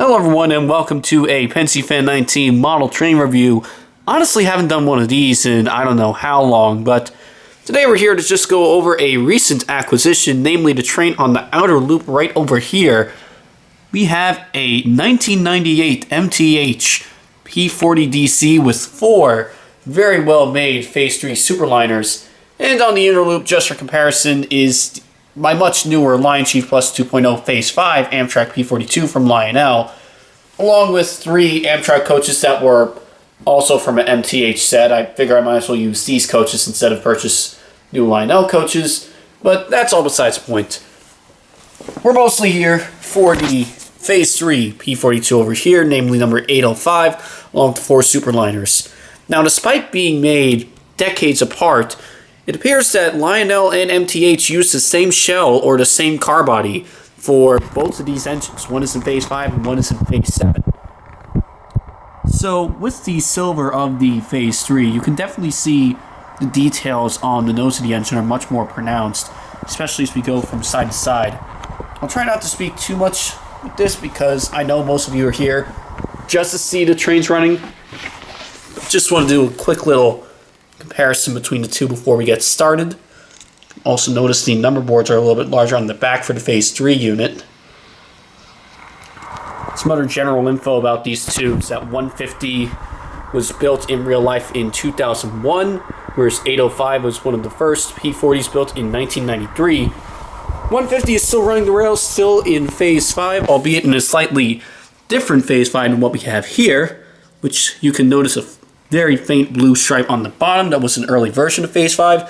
Hello everyone and welcome to a Pensy Fan 19 model train review. Honestly haven't done one of these in I don't know how long, but today we're here to just go over a recent acquisition, namely the train on the outer loop right over here. We have a 1998 MTH P40DC with 4 very well made Phase 3 Superliners, and on the inner loop, just for comparison, is my much newer Lion Chief Plus 2.0 Phase 5 Amtrak P42 from Lionel, along with 3 Amtrak coaches that were also from an MTH set. I figure I might as well use these coaches instead of purchase new Lionel coaches, but that's all besides the point. We're mostly here for the Phase 3 P42 over here, namely number 805, along with 4 Superliners. Now, despite being made decades apart, it appears that Lionel and MTH use the same shell or the same car body for both of these engines. One is in Phase 5 and one is in Phase 7. So with the silver of the Phase 3, you can definitely see the details on the nose of the engine are much more pronounced, especially as we go from side to side. I'll try not to speak too much with this because I know most of you are here just to see the trains running. Just want to do a quick little comparison between the two before we get started. Also notice the number boards are a little bit larger on the back for the Phase 3 unit. Some other general info about these two is that 150 was built in real life in 2001, whereas 805 was one of the first P40s built in 1993. 150 is still running the rails, still in Phase 5, albeit in a slightly different Phase 5 than what we have here, which you can notice a very faint blue stripe on the bottom. That was an early version of Phase 5,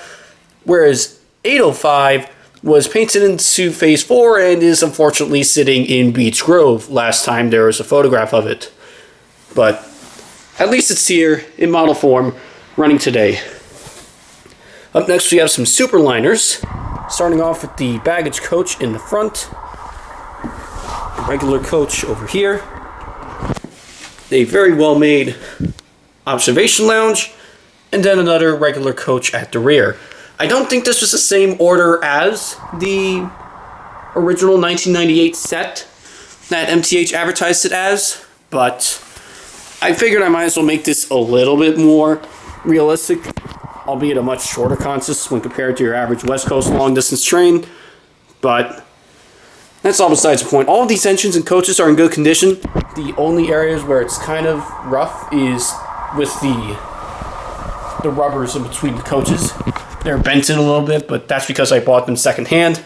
whereas 805 was painted into Phase 4 and is unfortunately sitting in Beech Grove. Last time there was a photograph of it, but at least it's here in model form, running today. Up next we have some Superliners, starting off with the baggage coach in the front, the regular coach over here, a very well made observation lounge, and then another regular coach at the rear. I don't think this was the same order as the original 1998 set that MTH advertised it as, but I figured I might as well make this a little bit more realistic, albeit a much shorter consist when compared to your average West Coast long distance train, but that's all besides the point. All of these engines and coaches are in good condition. The only areas where it's kind of rough is with the rubbers in between the coaches. They're bent in a little bit, but that's because I bought them secondhand.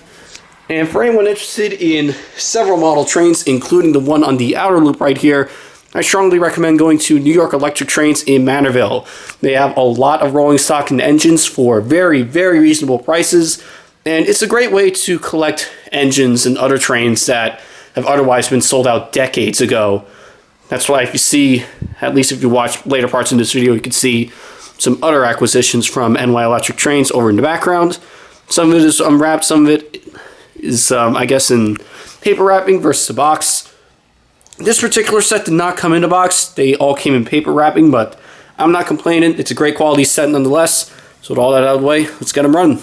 And for anyone interested in several model trains, including the one on the outer loop right here, I strongly recommend going to New York Electric Trains in Manorville. They have a lot of rolling stock and engines for very, very reasonable prices, and it's a great way to collect engines and other trains that have otherwise been sold out decades ago. That's why if you see, at least if you watch later parts in this video, you can see some other acquisitions from NY Electric Trains over in the background. Some of it is unwrapped, some of it is, I guess, in paper wrapping versus a box. This particular set did not come in a box. They all came in paper wrapping, but I'm not complaining. It's a great quality set nonetheless. So with all that out of the way, let's get them running.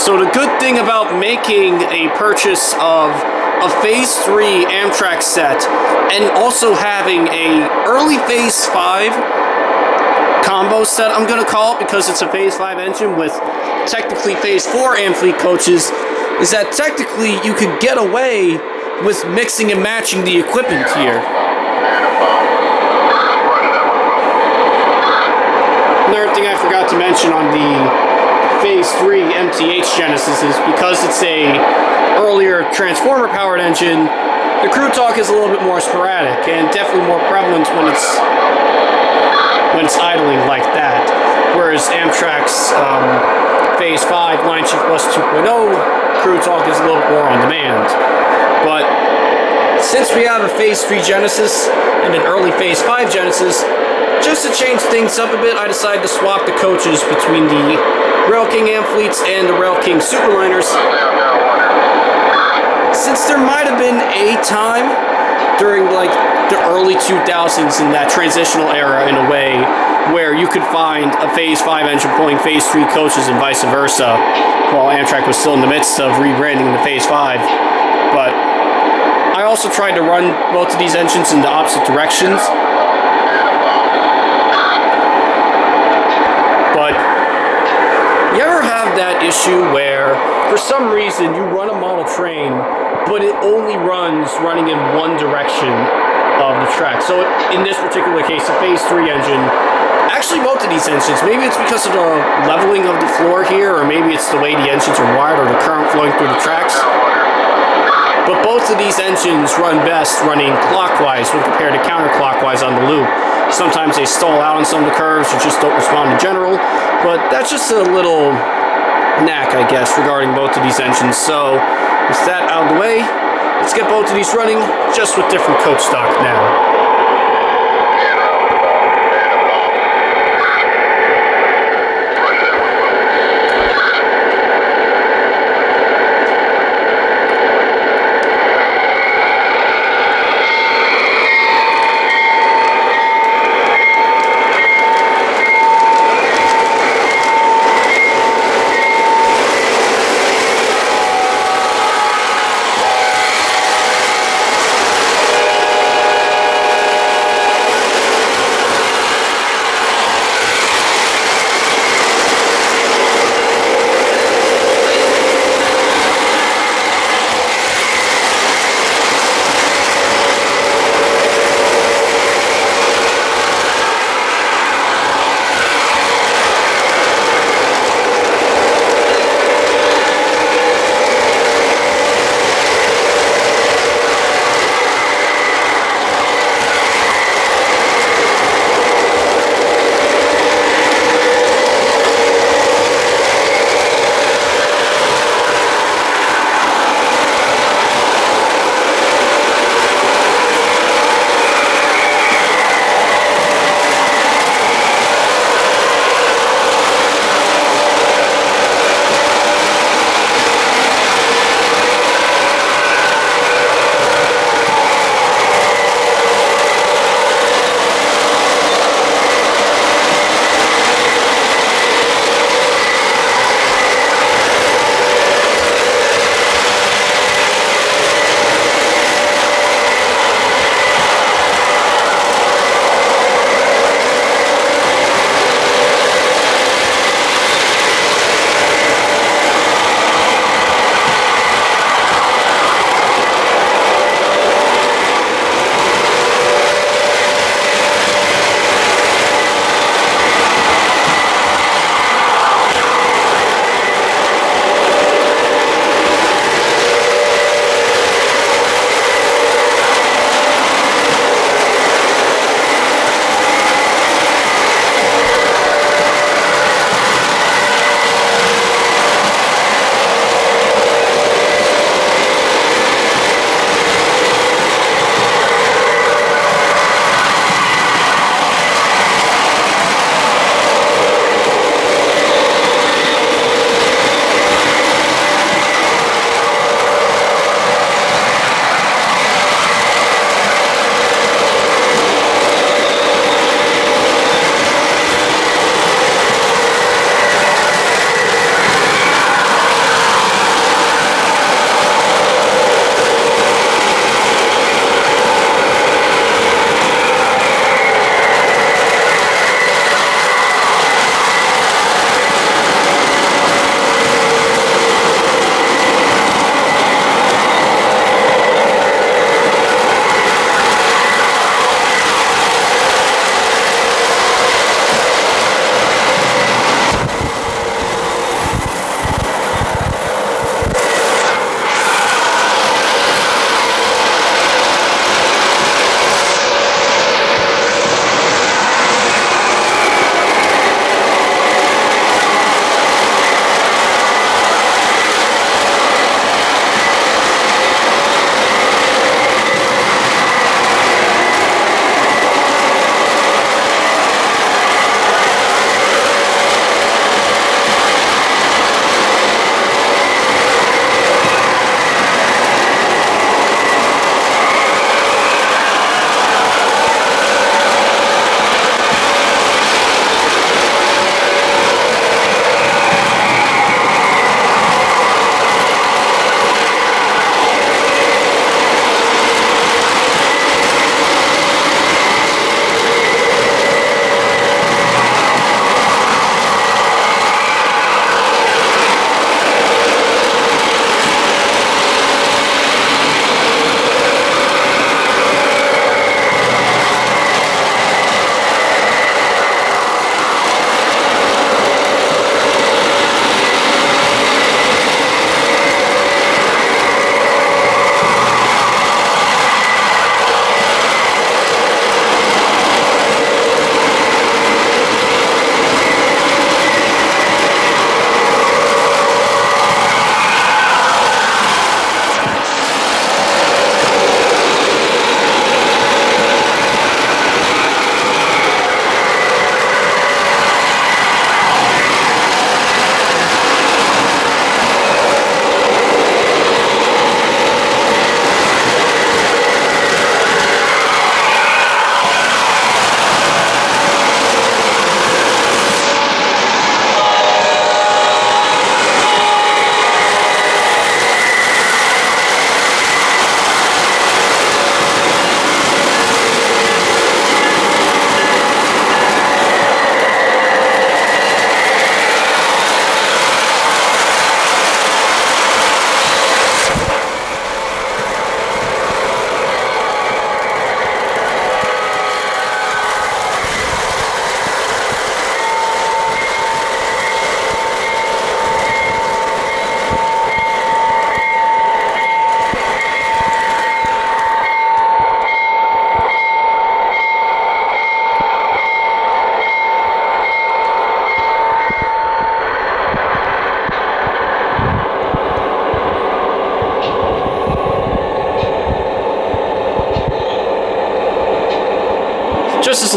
So the good thing about making a purchase of a Phase 3 Amtrak set and also having a early Phase 5 combo set, I'm going to call it, because it's a Phase 5 engine with technically Phase 4 Amfleet coaches, is that technically you could get away with mixing and matching the equipment here. Another thing I forgot to mention on the Phase 3 MTH Genesis is because it's a earlier transformer powered engine, the crew talk is a little bit more sporadic and definitely more prevalent when it's idling like that. Whereas Amtrak's Phase 5 Line Shift Plus 2.0 crew talk is a little bit more on demand. But since we have a Phase 3 Genesis and an early Phase 5 Genesis, just to change things up a bit, I decided to swap the coaches between the Rail King Amfleets and the Rail King Superliners. Since there might have been a time during like the early 2000s in that transitional era in a way where you could find a Phase 5 engine pulling Phase 3 coaches and vice versa, while Amtrak was still in the midst of rebranding the Phase 5. But I also tried to run both of these engines in the opposite directions. But you ever have that issue where for some reason you run a model train but it only runs running in one direction of the track? So in this particular case, the Phase 3 engine, actually both of these engines, maybe it's because of the leveling of the floor here, or maybe it's the way the engines are wired or the current flowing through the tracks, but both of these engines run best running clockwise when compared to counterclockwise on the loop. Sometimes they stall out on some of the curves or just don't respond in general, but that's just a little knack, I guess, regarding both of these engines. So with that out of the way, let's get both of these running, just with different coach stock now.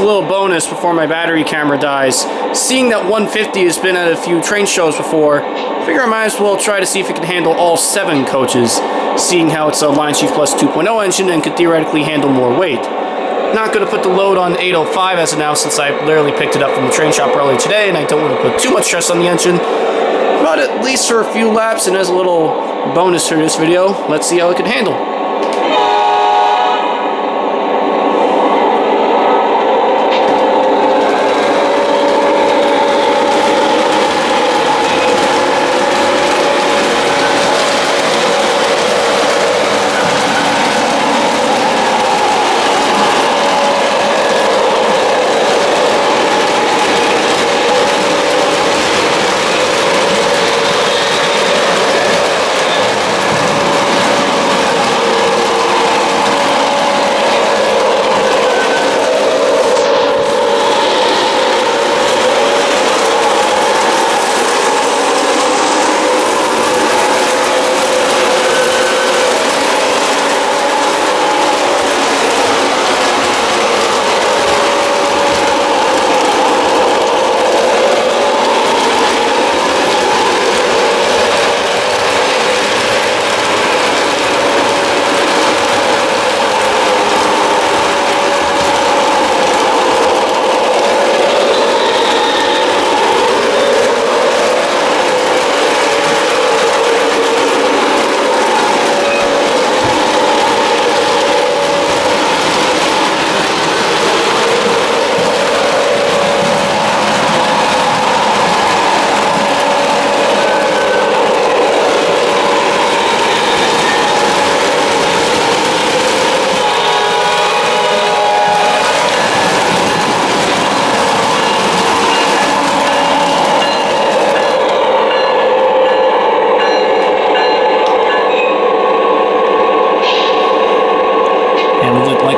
a little bonus before my battery camera dies. Seeing that 150 has been at a few train shows before, I figure I might as well try to see if it can handle all 7 coaches, seeing how it's a Line Chief Plus 2.0 engine and could theoretically handle more weight. Not going to put the load on 805 as of now, since I literally picked it up from the train shop earlier today and I don't want to put too much stress on the engine. But at least for a few laps and as a little bonus for this video, let's see how it can handle.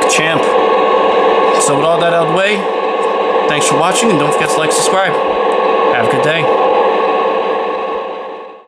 Champ. So with all that out of the way, thanks for watching and don't forget to like and subscribe. Have a good day.